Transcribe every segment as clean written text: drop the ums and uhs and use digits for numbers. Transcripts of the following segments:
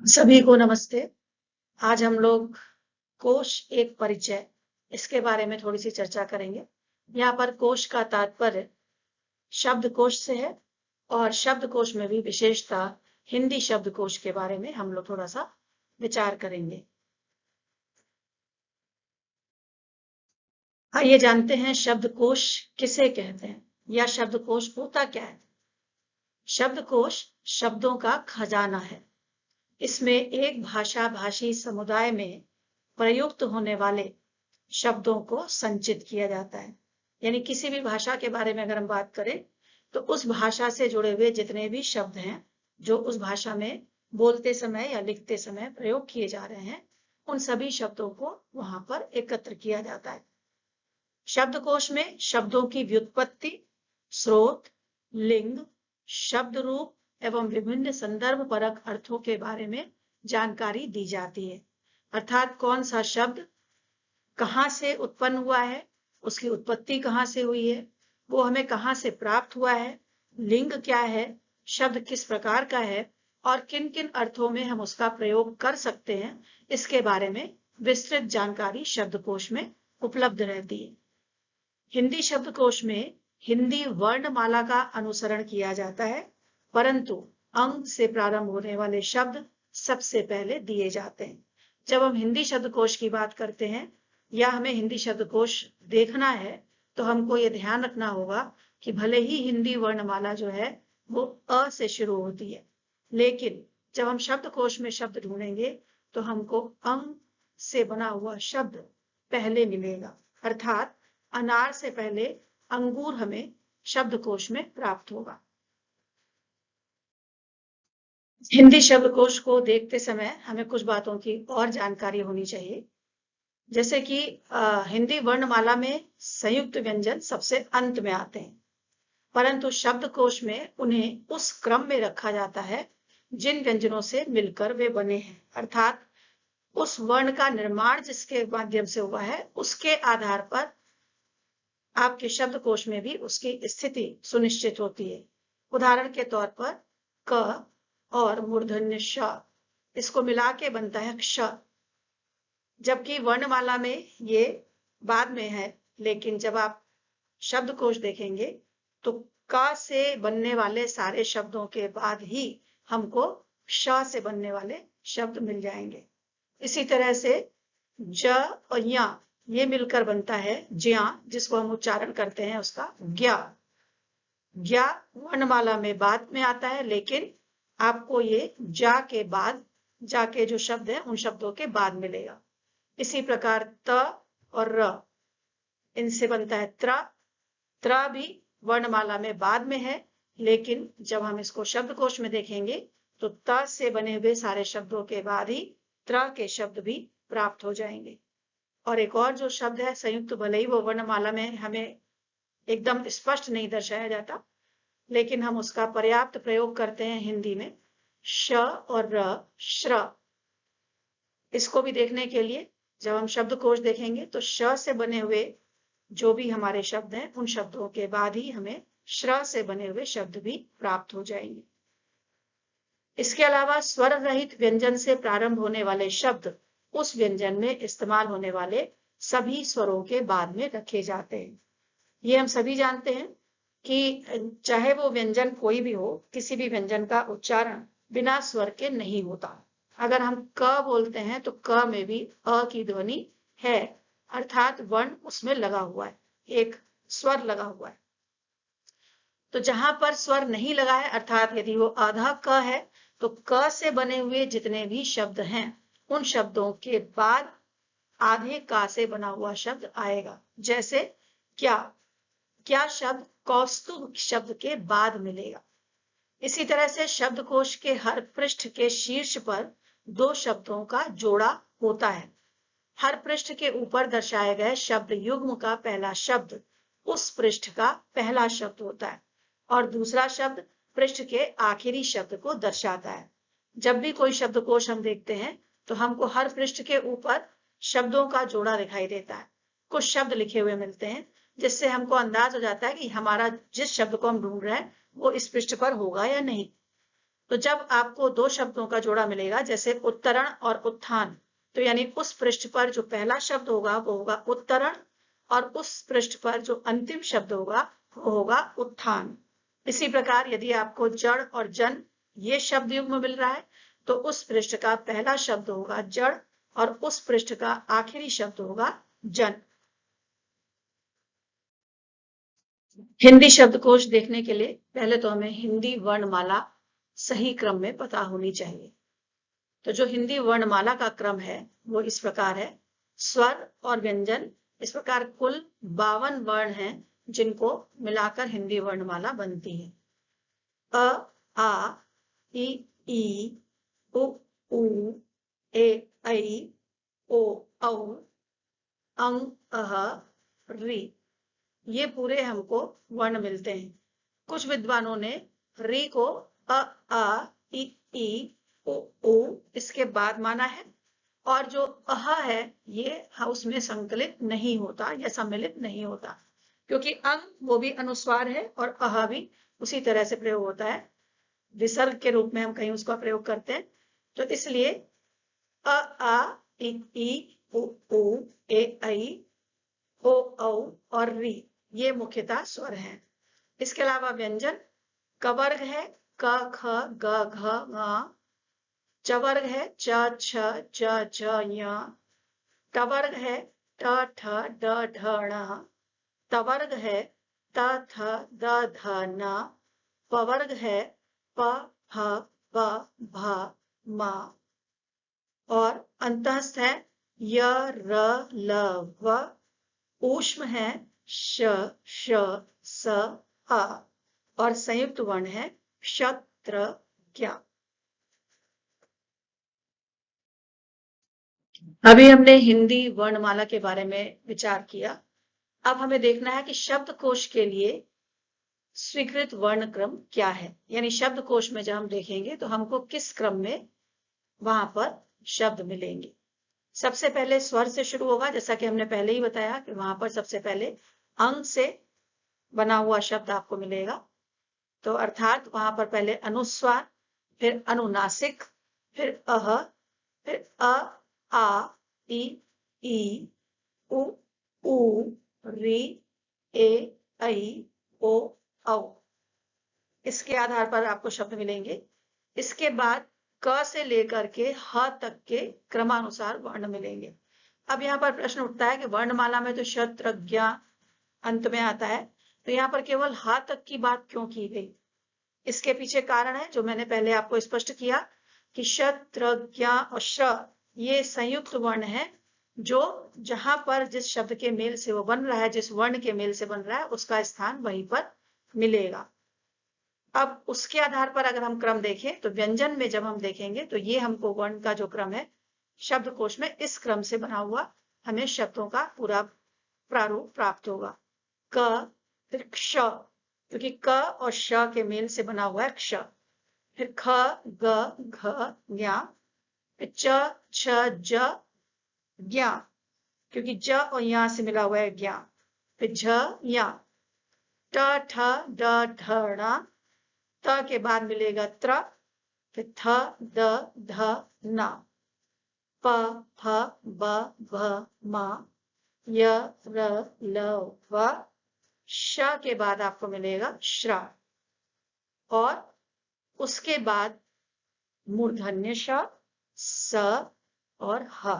सभी को नमस्ते। आज हम लोग कोश एक परिचय इसके बारे में थोड़ी सी चर्चा करेंगे। यहाँ पर कोश का तात्पर्य शब्दकोश से है और शब्दकोश में भी विशेषता हिंदी शब्दकोश के बारे में हम लोग थोड़ा सा विचार करेंगे। आइए जानते हैं शब्दकोश किसे कहते हैं या शब्दकोश होता क्या है। शब्दकोश शब्दों का खजाना है। इसमें एक भाषा भाषी समुदाय में प्रयुक्त होने वाले शब्दों को संचित किया जाता है। यानी किसी भी भाषा के बारे में अगर हम बात करें तो उस भाषा से जुड़े हुए जितने भी शब्द हैं जो उस भाषा में बोलते समय या लिखते समय प्रयोग किए जा रहे हैं, उन सभी शब्दों को वहां पर एकत्र किया जाता है। शब्दकोश में शब्दों की व्युत्पत्ति, स्रोत, लिंग, शब्द रूप एवं विभिन्न संदर्भ परक अर्थों के बारे में जानकारी दी जाती है। अर्थात कौन सा शब्द कहाँ से उत्पन्न हुआ है, उसकी उत्पत्ति कहाँ से हुई है, वो हमें कहाँ से प्राप्त हुआ है, लिंग क्या है, शब्द किस प्रकार का है और किन किन अर्थों में हम उसका प्रयोग कर सकते हैं, इसके बारे में विस्तृत जानकारी शब्दकोश में उपलब्ध रहती है। हिंदी शब्दकोश में हिंदी वर्णमाला का अनुसरण किया जाता है, परंतु अंग से प्रारंभ होने वाले शब्द सबसे पहले दिए जाते हैं। जब हम हिंदी शब्दकोश की बात करते हैं या हमें हिंदी शब्दकोश देखना है तो हमको ये ध्यान रखना होगा कि भले ही हिंदी वर्णमाला जो है वो अ से शुरू होती है, लेकिन जब हम शब्दकोश में शब्द ढूंढेंगे तो हमको अंग से बना हुआ शब्द पहले मिलेगा। अर्थात अनार से पहले अंगूर हमें शब्दकोश में प्राप्त होगा। हिंदी शब्दकोश को देखते समय हमें कुछ बातों की और जानकारी होनी चाहिए। जैसे कि हिंदी वर्णमाला में संयुक्त व्यंजन सबसे अंत में आते हैं, परंतु शब्दकोश में उन्हें उस क्रम में रखा जाता है जिन व्यंजनों से मिलकर वे बने हैं। अर्थात उस वर्ण का निर्माण जिसके माध्यम से हुआ है उसके आधार पर आपके शब्दकोश में भी उसकी स्थिति सुनिश्चित होती है। उदाहरण के तौर पर क और मूर्धन्य श, इसको मिला के बनता है क्ष, जबकि वर्णमाला में ये बाद में है। लेकिन जब आप शब्दकोश देखेंगे तो क से बनने वाले सारे शब्दों के बाद ही हमको श से बनने वाले शब्द मिल जाएंगे। इसी तरह से ज और या ये मिलकर बनता है ज्या, जिसको हम उच्चारण करते हैं उसका ज्ञा। ज्ञा वर्णमाला में बाद में आता है, लेकिन आपको ये जा के बाद, जा के जो शब्द है उन शब्दों के बाद मिलेगा। इसी प्रकार त और र, इनसे बनता है त्र। त्र भी वर्णमाला में बाद में है, लेकिन जब हम इसको शब्दकोश में देखेंगे तो त से बने हुए सारे शब्दों के बाद ही त्र के शब्द भी प्राप्त हो जाएंगे। और एक और जो शब्द है संयुक्त, भले ही वो वर्णमाला में हमें एकदम स्पष्ट नहीं दर्शाया जाता, लेकिन हम उसका पर्याप्त प्रयोग करते हैं हिंदी में, श और र, श्र। इसको भी देखने के लिए जब हम शब्दकोश देखेंगे तो श से बने हुए जो भी हमारे शब्द हैं उन शब्दों के बाद ही हमें श्र से बने हुए शब्द भी प्राप्त हो जाएंगे। इसके अलावा स्वर रहित व्यंजन से प्रारंभ होने वाले शब्द उस व्यंजन में इस्तेमाल होने वाले सभी स्वरों के बाद में रखे जाते हैं। ये हम सभी जानते हैं कि चाहे वो व्यंजन कोई भी हो, किसी भी व्यंजन का उच्चारण बिना स्वर के नहीं होता। अगर हम क बोलते हैं तो क में भी अ की ध्वनि है, अर्थात वर्ण उसमें लगा हुआ है, एक स्वर लगा हुआ है। तो जहां पर स्वर नहीं लगा है, अर्थात यदि वो आधा क है, तो क से बने हुए जितने भी शब्द हैं उन शब्दों के बाद आधे का से बना हुआ शब्द आएगा। जैसे क्या, क्या शब्द कौस्तुभ शब्द के बाद मिलेगा। इसी तरह से शब्दकोश के हर पृष्ठ के शीर्ष पर दो शब्दों का जोड़ा होता है। हर पृष्ठ के ऊपर दर्शाए गए शब्द युग्म का पहला शब्द उस पृष्ठ का पहला शब्द होता है और दूसरा शब्द पृष्ठ के आखिरी शब्द को दर्शाता है। जब भी कोई शब्दकोश हम देखते हैं तो हमको हर पृष्ठ के ऊपर शब्दों का जोड़ा दिखाई देता है, कुछ शब्द लिखे हुए मिलते हैं, जिससे हमको अंदाज हो जाता है कि हमारा जिस शब्द को हम ढूंढ रहे हैं वो इस पृष्ठ पर होगा या नहीं। तो जब आपको दो शब्दों का जोड़ा मिलेगा, जैसे उत्तरण और उत्थान, तो यानी उस पृष्ठ पर जो पहला शब्द होगा वो होगा उत्तरण, और उस पृष्ठ पर जो अंतिम शब्द होगा वो होगा उत्थान। इसी प्रकार यदि आपको जड़ और जन ये शब्द युग्म मिल रहा है, तो उस पृष्ठ का पहला शब्द होगा जड़ और उस पृष्ठ का आखिरी शब्द होगा जन। हिंदी शब्दकोश देखने के लिए पहले तो हमें हिंदी वर्णमाला सही क्रम में पता होनी चाहिए। तो जो हिंदी वर्णमाला का क्रम है वो इस प्रकार है। स्वर और व्यंजन इस प्रकार कुल 52 वर्ण हैं जिनको मिलाकर हिंदी वर्णमाला बनती है। अ, आ, ई, उ, ए, ऐ, ओ, औ, अंग, अह, री, ये पूरे हमको वर्ण मिलते हैं। कुछ विद्वानों ने री को अ, आ, ई, ओ इसके बाद माना है, और जो अह है ये उसमें संकलित नहीं होता या सम्मिलित नहीं होता, क्योंकि अंग वो भी अनुस्वार है और अह भी उसी तरह से प्रयोग होता है, विसर्ग के रूप में हम कहीं उसका प्रयोग करते हैं। तो इसलिए अ, आ, ई, उ, ए, ऐ, ओ, औ और री ये मुख्यतः स्वर हैं। इसके अलावा व्यंजन क वर्ग है क, ख, ग, घ, ङ, च वर्ग है च, छ, ज, झ, ञ, ट वर्ग है ट, ठ, ड, ढ, ण, त वर्ग है त, थ, द, ध, न, प वर्ग है प, फ, ब, भ, म, और अंतःस्थ है य, र, ल, व, ऊष्म है श, श, स, अ, और संयुक्त वर्ण है क्ष, त्र, ज्ञ। अभी हमने हिंदी वर्णमाला के बारे में विचार किया। अब हमें देखना है कि शब्दकोश के लिए स्वीकृत वर्ण क्रम क्या है, यानी शब्दकोश में जब हम देखेंगे तो हमको किस क्रम में वहां पर शब्द मिलेंगे। सबसे पहले स्वर से शुरू होगा, जैसा कि हमने पहले ही बताया कि वहां पर सबसे पहले अंग से बना हुआ शब्द आपको मिलेगा। तो अर्थात वहां पर पहले अनुस्वार, फिर अनुनासिक, फिर अह, फिर अ, आ, ई, उ, री, ए, ऐ, ओ, औ। इसके आधार पर आपको शब्द मिलेंगे। इसके बाद क से लेकर के ह तक के क्रमानुसार वर्ण मिलेंगे। अब यहाँ पर प्रश्न उठता है कि वर्णमाला में तो श, त्र, ज्ञ अंत में आता है, तो यहाँ पर केवल ह तक की बात क्यों की गई? इसके पीछे कारण है जो मैंने पहले आपको स्पष्ट किया कि श, त्र, ज्ञ और श ये संयुक्त वर्ण है, जो जहां पर जिस शब्द के मेल से वो बन रहा है, जिस वर्ण के मेल से बन रहा है, उसका स्थान वहीं पर मिलेगा। अब उसके आधार पर अगर हम क्रम देखें तो व्यंजन में जब हम देखेंगे तो ये हमको वर्ण का जो क्रम है शब्दकोश में इस क्रम से बना हुआ हमें शब्दों का पूरा प्रारूप प्राप्त होगा। क, फिर क्ष, क्योंकि क और श के मेल से बना हुआ है क्ष, फिर ख, ग, घ, ज्ञ, फिर च, छ, ज, ज्ञ, क्योंकि ज और यहाँ से मिला हुआ है ज्ञ, फिर झ, ञ, ट, ठ, ड, ढ, ण, त के बाद मिलेगा त्र, फिर थ, द, ध, न, प, फ, ब, भ, म, य, र, ल, व, श के बाद आपको मिलेगा श्र, और उसके बाद मूर्धन्य श, स और ह।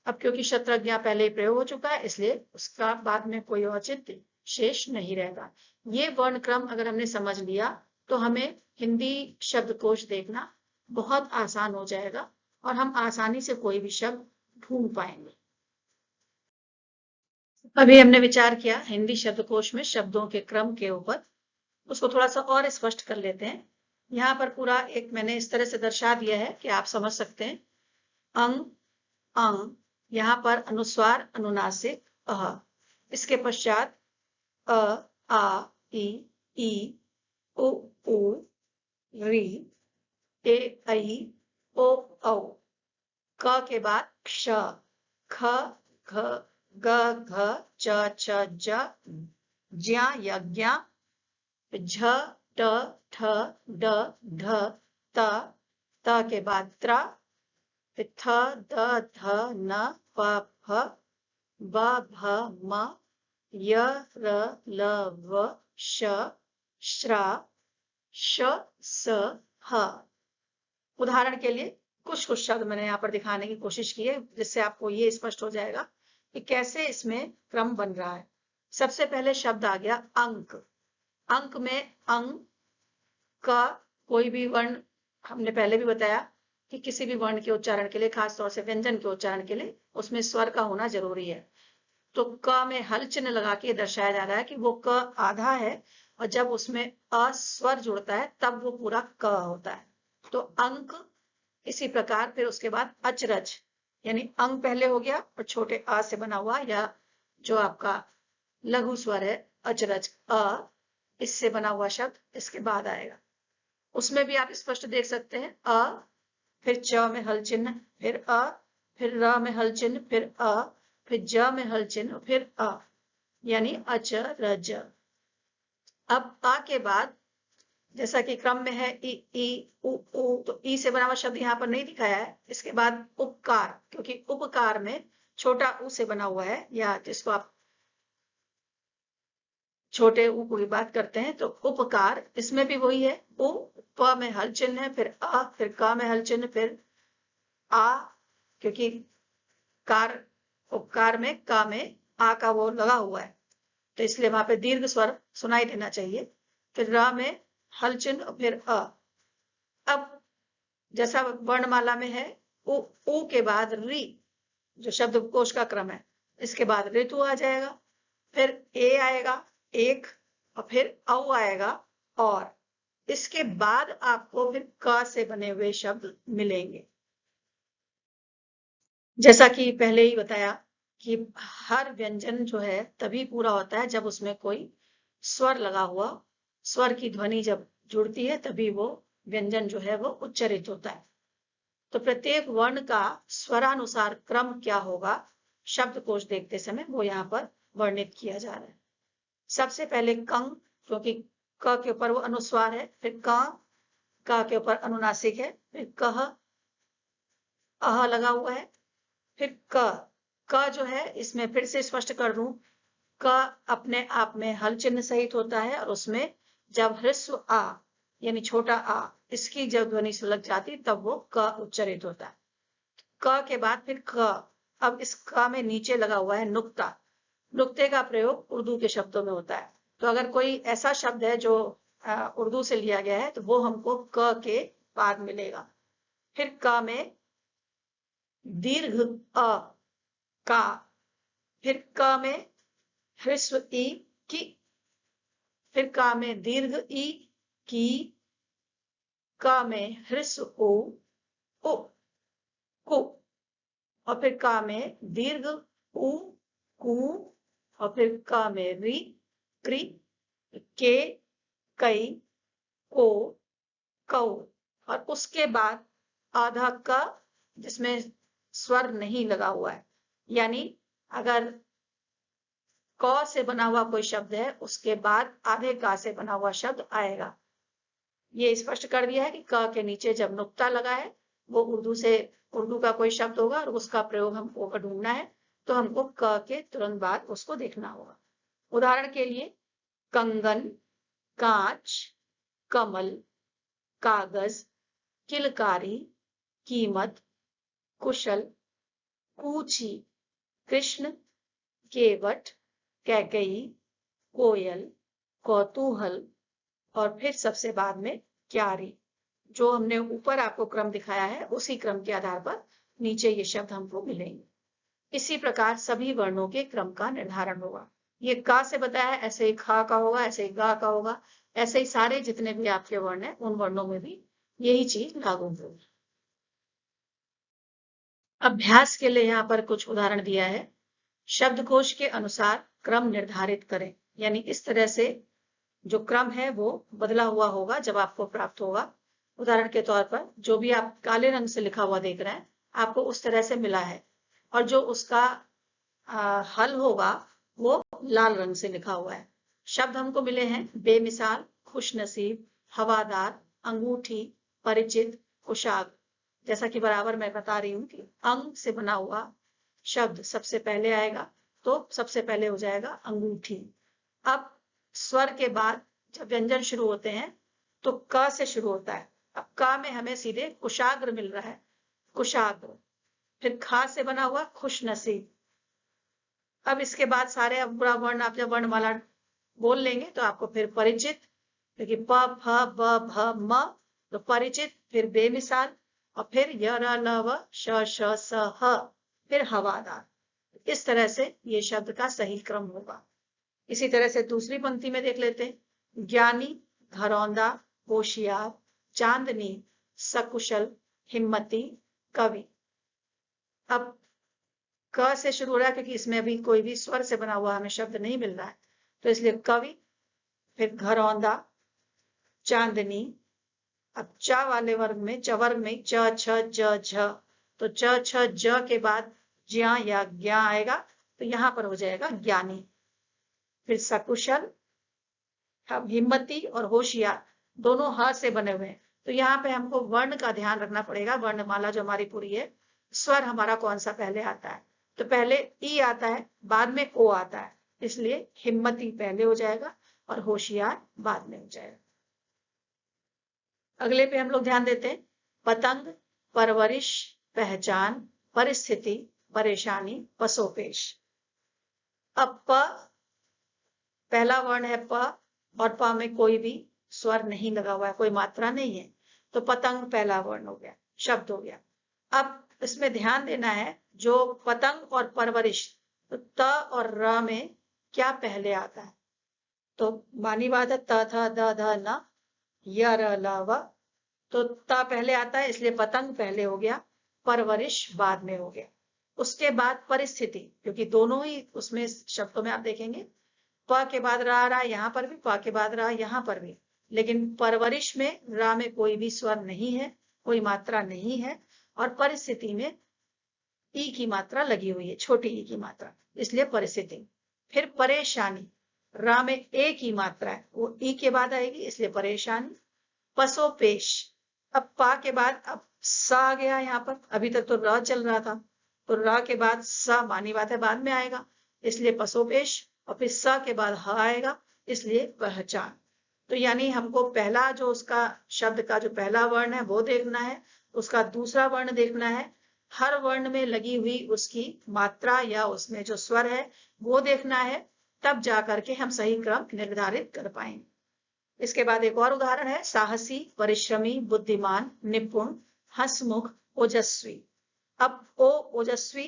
अब क्योंकि शत्रज्ञ पहले ही प्रयोग हो चुका है, इसलिए उसका बाद में कोई औचित्य शेष नहीं रहेगा। ये वर्ण क्रम अगर हमने समझ लिया तो हमें हिंदी शब्दकोश देखना बहुत आसान हो जाएगा और हम आसानी से कोई भी शब्द ढूंढ पाएंगे। अभी हमने विचार किया हिंदी शब्दकोश में शब्दों के क्रम के ऊपर, उसको थोड़ा सा और स्पष्ट कर लेते हैं। यहाँ पर पूरा एक मैंने इस तरह से दर्शा दिया है कि आप समझ सकते हैं। अंग, अंग, यहाँ पर अनुस्वार, अनुनासिक, अह, इसके पश्चात अ, आ, ई, उ, री, ए, ऐ, ओ, औ, क के बाद क्ष, ख, घ, ग, घ, च, छ, ज, ज्ञ या ज्ञ, झ, ट, ठ, ड, ढ, त के बाद त्र, फिर थ, द, ध, न, प, फ, ब, भ, म, य, र, ल, व, श, श्र, श, स, ह। उदाहरण के लिए कुछ शब्द मैंने यहाँ पर दिखाने की कोशिश की है, जिससे आपको ये स्पष्ट हो जाएगा कि कैसे इसमें क्रम बन रहा है। सबसे पहले शब्द आ गया अंक। अंक में अंग का कोई भी वर्ण, हमने पहले भी बताया कि किसी भी वर्ण के उच्चारण के लिए, खासतौर से व्यंजन के उच्चारण के लिए, उसमें स्वर का होना जरूरी है। तो क में हल चिन्ह लगा के दर्शाया जा रहा है कि वो क आधा है, और जब उसमें अ स्वर जुड़ता है तब वो पूरा क होता है। तो अंक। इसी प्रकार फिर उसके बाद अचरज, यानी अंग पहले हो गया और छोटे अ से बना हुआ, या जो आपका लघु स्वर है अचरज अ, इससे बना हुआ शब्द इसके बाद आएगा। उसमें भी आप स्पष्ट देख सकते हैं अ, फिर च में हल चिन्ह, फिर अ, फिर र में हल चिन्ह, फिर अ, फिर ज में हल चिन्ह, फिर अ, यानी अचरज। अब आ के बाद जैसा कि क्रम में है ई, ई, उ, उ, तो ई से बना हुआ शब्द यहाँ पर नहीं दिखाया है। इसके बाद उपकार, क्योंकि उपकार में छोटा उ से बना हुआ है, या जिसको आप छोटे उ की बात करते हैं, तो उपकार, इसमें भी वही है। उ, प में हल चिन्ह है, फिर अ, फिर क में हल चिन्ह, फिर आ, क्योंकि कार, उपकार में क में आ का वो लगा हुआ है, तो इसलिए वहां पे दीर्घ स्वर सुनाई देना चाहिए। फिर र में हल चिन्ह, फिर अ। अब जैसा वर्णमाला में है उ के बाद री, जो शब्दकोश का क्रम है, इसके बाद ऋतु आ जाएगा, फिर ए आएगा एक, और फिर औ आएगा, और इसके बाद आपको फिर क से बने हुए शब्द मिलेंगे। जैसा कि पहले ही बताया कि हर व्यंजन जो है तभी पूरा होता है जब उसमें कोई स्वर लगा हुआ, स्वर की ध्वनि जब जुड़ती है तभी वो व्यंजन जो है वो उच्चरित होता है। तो प्रत्येक वर्ण का स्वरानुसार क्रम क्या होगा शब्दकोश देखते समय वो यहाँ पर वर्णित किया जा रहा है। सबसे पहले कंग, क्योंकि क के ऊपर वो अनुस्वार है, फिर क के ऊपर अनुनासिक है, फिर कह, अह लगा हुआ है, फिर क जो है इसमें फिर से स्पष्ट कर दूं, क अपने आप में हल चिन्ह सहित होता है, और उसमें जब ह्रस्व आ यानी छोटा आ इसकी जब ध्वनि से लग जाती तब वो क उच्चरित होता है। क के बाद फिर क। अब इस क में नीचे लगा हुआ है नुक्ता। नुक्ते का प्रयोग उर्दू के शब्दों में होता है। तो अगर कोई ऐसा शब्द है जो उर्दू से लिया गया है तो वो हमको क के बाद मिलेगा। फिर क में दीर्घ अ का, फिर क में ह्रस्व ई की, फिर क में दीर्घ ई की, क में ह्रस्व उ उ कु, और फिर क में दीर्घ उ कु, और फिर क में री क्री, के कई को कौ, और उसके बाद आधा क जिसमें स्वर नहीं लगा हुआ है, यानी अगर क से बना हुआ कोई शब्द है उसके बाद आधे का से बना हुआ शब्द आएगा। ये स्पष्ट कर दिया है कि क के नीचे जब नुक्ता लगा है वो उर्दू का कोई शब्द होगा और उसका प्रयोग हमको ढूंढना है, तो हमको क के तुरंत बाद उसको देखना होगा। उदाहरण के लिए कंगन, कांच, कमल, कागज, किलकारी, कीमत, कुशल, कूची, कृष्ण, केवट, कैकई, कोयल, कौतूहल, और फिर सबसे बाद में क्यारी। जो हमने ऊपर आपको क्रम दिखाया है उसी क्रम के आधार पर नीचे ये शब्द हमको मिलेंगे। इसी प्रकार सभी वर्णों के क्रम का निर्धारण होगा। ये का से बताया है, ऐसे ही खा का होगा, ऐसे ही गा का होगा, ऐसे ही सारे जितने भी आपके वर्ण हैं उन वर्णों में भी यही चीज लागू होगी। अभ्यास के लिए यहाँ पर कुछ उदाहरण दिया है। शब्दकोश के अनुसार क्रम निर्धारित करें, यानी इस तरह से जो क्रम है वो बदला हुआ होगा जब आपको प्राप्त होगा। उदाहरण के तौर पर जो भी आप काले रंग से लिखा हुआ देख रहे हैं आपको उस तरह से मिला है, और जो उसका हल होगा वो लाल रंग से लिखा हुआ है। शब्द हमको मिले हैं बेमिसाल, खुशनसीब, हवादार, अंगूठी, परिचित, कुशाग्र। जैसा कि बराबर मैं बता रही हूँ कि अंग से बना हुआ शब्द सबसे पहले आएगा, तो सबसे पहले हो जाएगा अंगूठी। अब स्वर के बाद जब व्यंजन शुरू होते हैं तो क से शुरू होता है। अब क में हमें सीधे कुशाग्र मिल रहा है, कुशाग्र। फिर खा से बना हुआ खुशनसीब। अब इसके बाद सारे अब पूरा वर्ण आप जब वर्णमाला बोल लेंगे तो आपको फिर परिचित, क्योंकि प फ ब भ म, तो परिचित, फिर बेमिसाल, और फिर य र ल व श श स ह, फिर हवादार। इस तरह से ये शब्द का सही क्रम होगा। इसी तरह से दूसरी पंक्ति में देख लेते हैं। ज्ञानी, घरौंदा, होशियार, चांदनी, सकुशल, हिम्मती, कवि। अब क से शुरू हो रहा है क्योंकि इसमें अभी कोई भी स्वर से बना हुआ हमें शब्द नहीं मिल रहा है, तो इसलिए कवि, फिर घरौंदा, चांदनी। अब च वाले वर्ग में, च वर्ग में च छ ज झ, तो च छ ज के बाद ज्या या ज्ञा आएगा, तो यहां पर हो जाएगा ज्ञानी। फिर सकुशल, हम हिम्मती और होशियार दोनों ह से बने हुए हैं, तो यहाँ पे हमको वर्ण का ध्यान रखना पड़ेगा। वर्णमाला जो हमारी पूरी है, स्वर हमारा कौन सा पहले आता है, तो पहले ई आता है, बाद में ओ आता है, इसलिए हिम्मती पहले हो जाएगा और होशियार बाद में हो जाएगा। अगले पे हम लोग ध्यान देते हैं। पतंग, परवरिश, पहचान, परिस्थिति, परेशानी, पसोपेश। अब प पहला वर्ण है प, और प में कोई भी स्वर नहीं लगा हुआ है, कोई मात्रा नहीं है, तो पतंग पहला वर्ण हो गया, शब्द हो गया। अब इसमें ध्यान देना है, जो पतंग और परवरिश, तो त और र में क्या पहले आता है, तो मानी बात है त थ द ध न य र ल व, तो त पहले आता है इसलिए पतंग पहले हो गया, परवरिश बाद में हो गया। उसके बाद परिस्थिति, क्योंकि दोनों ही उसमें शब्दों में आप देखेंगे प के बाद रा, यहाँ पर भी प के बाद रा, यहाँ पर भी, लेकिन परवरिश में रा में कोई भी स्वर नहीं है, कोई मात्रा नहीं है, और परिस्थिति में ई की मात्रा लगी हुई है, छोटी ई की मात्रा, इसलिए परिस्थिति। फिर परेशानी, रा में ए की मात्रा है, वो ई के बाद आएगी, इसलिए परेशानी। पसोपेश, अब पा के बाद अब स आ गया यहाँ पर, अभी तक तो र चल रहा था, तो र के बाद स मानी बात है बाद में आएगा, इसलिए पसोपेश, और फिर स के बाद ह आएगा, इसलिए पहचान। तो यानी हमको पहला जो उसका शब्द का जो पहला वर्ण है वो देखना है, उसका दूसरा वर्ण देखना है, हर वर्ण में लगी हुई उसकी मात्रा या उसमें जो स्वर है वो देखना है, तब जाकर के हम सही क्रम निर्धारित कर पाएंगे। इसके बाद एक और उदाहरण है। साहसी, परिश्रमी, बुद्धिमान, निपुण, हंसमुख, ओजस्वी। अब ओ ओजस्वी,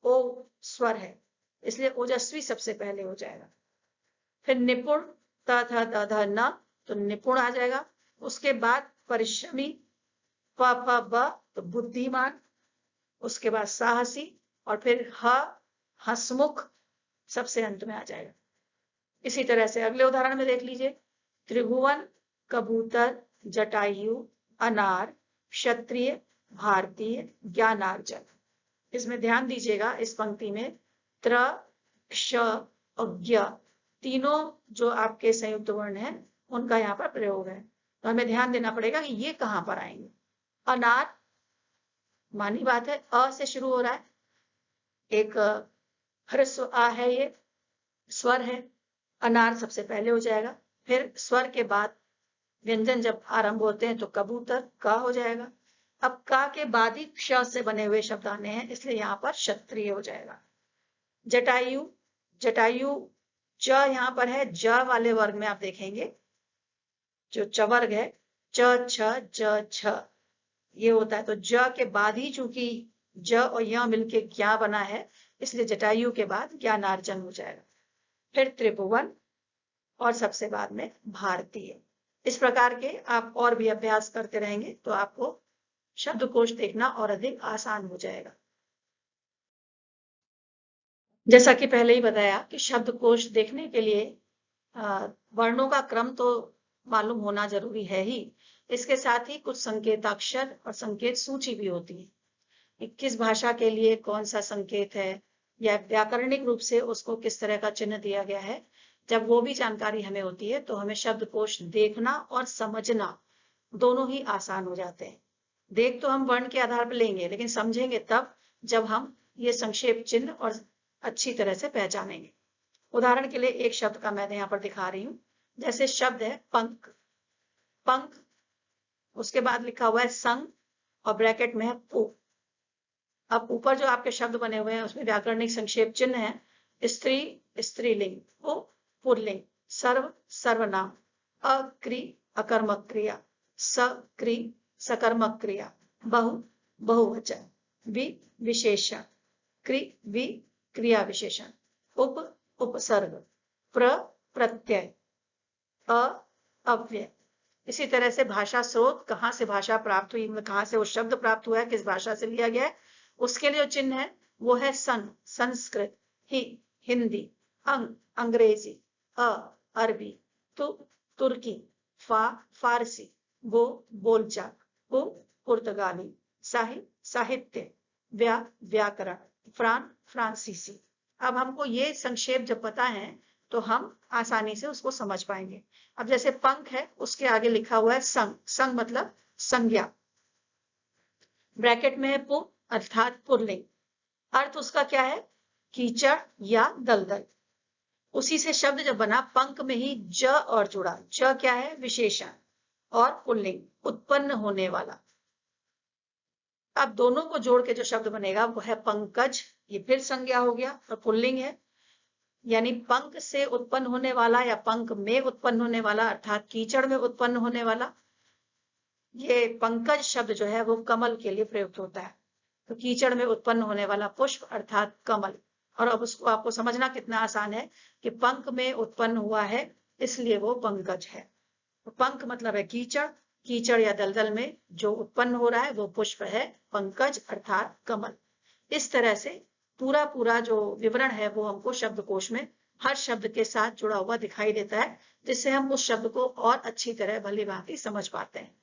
ओ स्वर है, इसलिए ओजस्वी सबसे पहले हो जाएगा। फिर निपुण, त थ द ध न, तो निपुण आ जाएगा। उसके बाद परिश्रमी, प फ ब, तो बुद्धिमान। उसके बाद साहसी, और फिर ह हंसमुख सबसे अंत में आ जाएगा। इसी तरह से अगले उदाहरण में देख लीजिए। त्रिभुवन, कबूतर, जटायु, अनार, क्षत्रिय, भारतीय, ज्ञानार्जन। इसमें ध्यान दीजिएगा, इस पंक्ति में त्र, क्ष और ज्ञ तीनों जो आपके संयुक्त वर्ण हैं उनका यहाँ पर प्रयोग है, तो हमें ध्यान देना पड़ेगा कि ये कहाँ पर आएंगे। अनार, मानी बात है अ से शुरू हो रहा है, एक ह्रस्व आ है, ये स्वर है, अनार सबसे पहले हो जाएगा। फिर स्वर के बाद व्यंजन जब आरंभ होते हैं तो कबूतर का हो जाएगा। अब का के बाद ही क्ष से बने हुए शब्द आने हैं, इसलिए यहाँ पर क्षत्रिय हो जाएगा। जटायु, जटायु ज यहाँ पर है, ज वाले वर्ग में आप देखेंगे जो च वर्ग है, च छ ज छ ये होता है, तो ज के बाद ही चूंकि ज और य मिलके क्या बना है, इसलिए जटायु के बाद ज्ञानार्जन हो जाएगा। फिर त्रिभुवन, और सबसे बाद में भारतीय। इस प्रकार के आप और भी अभ्यास करते रहेंगे तो आपको शब्दकोश देखना और अधिक आसान हो जाएगा। जैसा कि पहले ही बताया कि शब्दकोश देखने के लिए वर्णों का क्रम तो मालूम होना जरूरी है ही, इसके साथ ही कुछ संकेताक्षर और संकेत सूची भी होती है। किस भाषा के लिए कौन सा संकेत है या व्याकरणिक रूप से उसको किस तरह का चिन्ह दिया गया है, जब वो भी जानकारी हमें होती है तो हमें शब्दकोश देखना और समझना दोनों ही आसान हो जाते हैं। देख तो हम वर्ण के आधार पर लेंगे, लेकिन समझेंगे तब जब हम ये संक्षेप चिन्ह और अच्छी तरह से पहचानेंगे। उदाहरण के लिए एक शब्द का मैं यहाँ पर दिखा रही हूँ। जैसे शब्द है पंख, पंख, उसके बाद लिखा हुआ है संग और ब्रैकेट में है पु। अब ऊपर जो आपके शब्द बने हुए हैं उसमें व्याकरणिक संक्षेप चिन्ह है। स्त्री, स्त्रीलिंग, पु, पुल्लिंग, सर्व, सर्वनाम, अक्रि, अकर्मक क्रिया, सक्रि, सकर्मक क्रिया, बहु, बहुवचन, वि, विशेषण, क्रि, वि, क्रिया विशेषण, उप, उपसर्ग, प्र, प्रत्यय, अ, अव्यय। इसी तरह से भाषा स्रोत, कहाँ से भाषा प्राप्त हुई, कहाँ से वो शब्द प्राप्त हुआ है, किस भाषा से लिया गया है, उसके लिए जो चिन्ह है वो है सन, संस्कृत, ही, हिंदी, अंग, अंग्रेजी, अ, अरबी, तु, तुर्की, फा, फारसी, बो, बोलचाल, पु, पुर्तगाली, साहि, साहित्य, व्या, व्याकरण, फ्रान, फ्रांसीसी। अब हमको ये संक्षेप जब पता है तो हम आसानी से उसको समझ पाएंगे। अब जैसे पंख है, उसके आगे लिखा हुआ है संग, संग मतलब संज्ञा, ब्रैकेट में है पु अर्थात पुल्लिंग। अर्थ उसका क्या है, कीचड़ या दलदल। उसी से शब्द जब बना पंख में ही ज और जुड़ा, ज क्या है, विशेषण, और पुल्लिंग, उत्पन्न होने वाला। अब दोनों को जोड़ के जो शब्द बनेगा वो है पंकज, ये फिर संज्ञा हो गया और पुल्लिंग है, यानी पंख से उत्पन्न होने वाला या पंख में उत्पन्न होने वाला अर्थात कीचड़ में उत्पन्न होने वाला। ये पंकज शब्द जो है वो कमल के लिए प्रयुक्त होता है, तो कीचड़ में उत्पन्न होने वाला पुष्प अर्थात कमल। और अब उसको आपको समझना कितना आसान है कि पंख में उत्पन्न हुआ है इसलिए वो पंकज है। तो पंख मतलब है कीचड़, कीचड़ या दलदल में जो उत्पन्न हो रहा है वो पुष्प है, पंकज अर्थात कमल। इस तरह से पूरा पूरा जो विवरण है वो हमको शब्दकोश में हर शब्द के साथ जुड़ा हुआ दिखाई देता है, जिससे हम उस शब्द को और अच्छी तरह भली भांति समझ पाते हैं।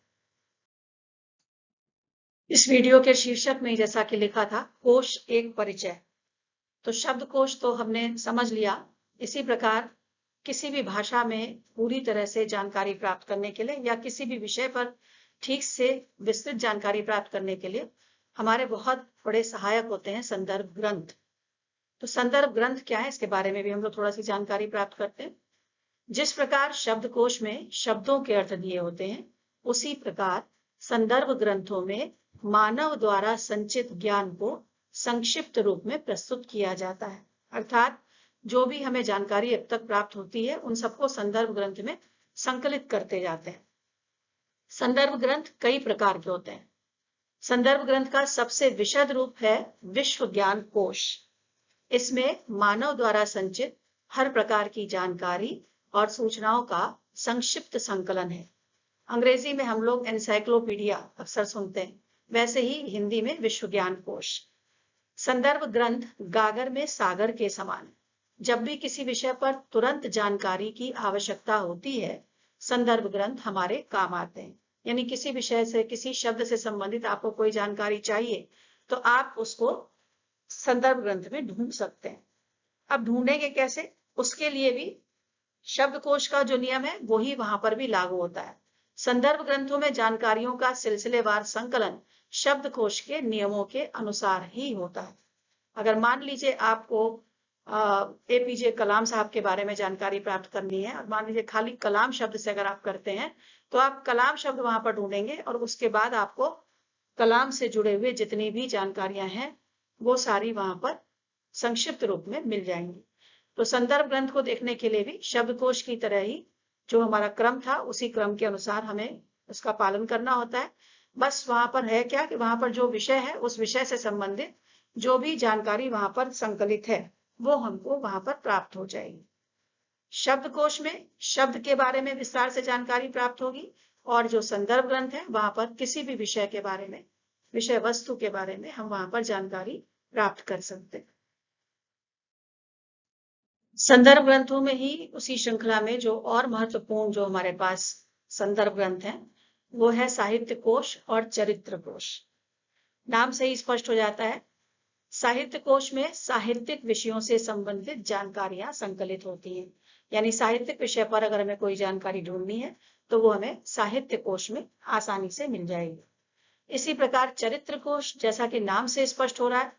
इस वीडियो के शीर्षक में जैसा कि लिखा था कोश एक परिचय, तो शब्दकोश तो हमने समझ लिया। इसी प्रकार किसी भी भाषा में पूरी तरह से जानकारी प्राप्त करने के लिए या किसी भी विषय पर ठीक से विस्तृत जानकारी प्राप्त करने के लिए हमारे बहुत बड़े सहायक होते हैं संदर्भ ग्रंथ। तो संदर्भ ग्रंथ क्या है, इसके बारे में भी हम लोग थोड़ा सी जानकारी प्राप्त करते हैं। जिस प्रकार शब्दकोश में शब्दों के अर्थ दिए होते हैं, उसी प्रकार संदर्भ ग्रंथों में मानव द्वारा संचित ज्ञान को संक्षिप्त रूप में प्रस्तुत किया जाता है। अर्थात जो भी हमें जानकारी अब तक प्राप्त होती है उन सबको संदर्भ ग्रंथ में संकलित करते जाते हैं। संदर्भ ग्रंथ कई प्रकार के होते हैं। संदर्भ ग्रंथ का सबसे विशद रूप है विश्व ज्ञान कोश। इसमें मानव द्वारा संचित हर प्रकार की जानकारी और सूचनाओं का संक्षिप्त संकलन है। अंग्रेजी में हम लोग एनसाइक्लोपीडिया अक्सर सुनते हैं, वैसे ही हिंदी में विश्व ज्ञान कोश। संदर्भ ग्रंथ गागर में सागर के समान है। जब भी किसी विषय पर तुरंत जानकारी की आवश्यकता होती है, संदर्भ ग्रंथ हमारे काम आते हैं। यानी किसी विषय से, किसी शब्द से संबंधित आपको कोई जानकारी चाहिए तो आप उसको संदर्भ ग्रंथ में ढूंढ सकते हैं। अब ढूंढेंगे कैसे, उसके लिए भी शब्दकोश का जो नियम है वही वहां पर भी लागू होता है। संदर्भ ग्रंथों में जानकारियों का सिलसिलेवार संकलन शब्दकोश के नियमों के अनुसार ही होता है। अगर मान लीजिए आपको एपीजे कलाम साहब के बारे में जानकारी प्राप्त करनी है और मान लीजिए खाली कलाम शब्द से अगर आप करते हैं तो आप कलाम शब्द वहां पर ढूंढेंगे और उसके बाद आपको कलाम से जुड़े हुए जितनी भी जानकारियां हैं वो सारी वहां पर संक्षिप्त रूप में मिल जाएंगी। तो संदर्भ ग्रंथ को देखने के लिए भी शब्दकोश की तरह ही जो हमारा क्रम था उसी क्रम के अनुसार हमें उसका पालन करना होता है। बस वहां पर है क्या कि वहां पर जो विषय है उस विषय से संबंधित जो भी जानकारी वहां पर संकलित है वो हमको वहां पर प्राप्त हो जाएगी। शब्दकोश में शब्द के बारे में विस्तार से जानकारी प्राप्त होगी और जो संदर्भ ग्रंथ है वहां पर किसी भी विषय के बारे में, विषय वस्तु के बारे में हम वहां पर जानकारी प्राप्त कर सकते हैं। संदर्भ ग्रंथों में ही उसी श्रृंखला में जो और महत्वपूर्ण जो हमारे पास संदर्भ ग्रंथ हैं वो है साहित्य कोश और चरित्र कोश। नाम से ही स्पष्ट हो जाता है, साहित्य कोश में साहित्यिक विषयों से संबंधित जानकारियां संकलित होती हैं। यानी साहित्यिक विषय पर अगर हमें कोई जानकारी ढूंढनी है तो वो हमें साहित्य कोश में आसानी से मिल जाएगी। इसी प्रकार चरित्र कोश, जैसा कि नाम से स्पष्ट हो रहा है,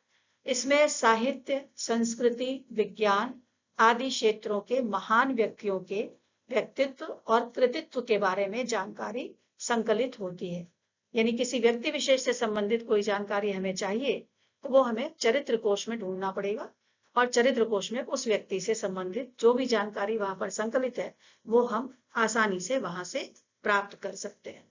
इसमें साहित्य, संस्कृति, विज्ञान आदि क्षेत्रों के महान व्यक्तियों के व्यक्तित्व और कृतित्व के बारे में जानकारी संकलित होती है। यानी किसी व्यक्ति विशेष से संबंधित कोई जानकारी हमें चाहिए तो वो हमें चरित्र कोश में ढूंढना पड़ेगा, और चरित्र कोश में उस व्यक्ति से संबंधित जो भी जानकारी वहां पर संकलित है वो हम आसानी से वहां से प्राप्त कर सकते हैं।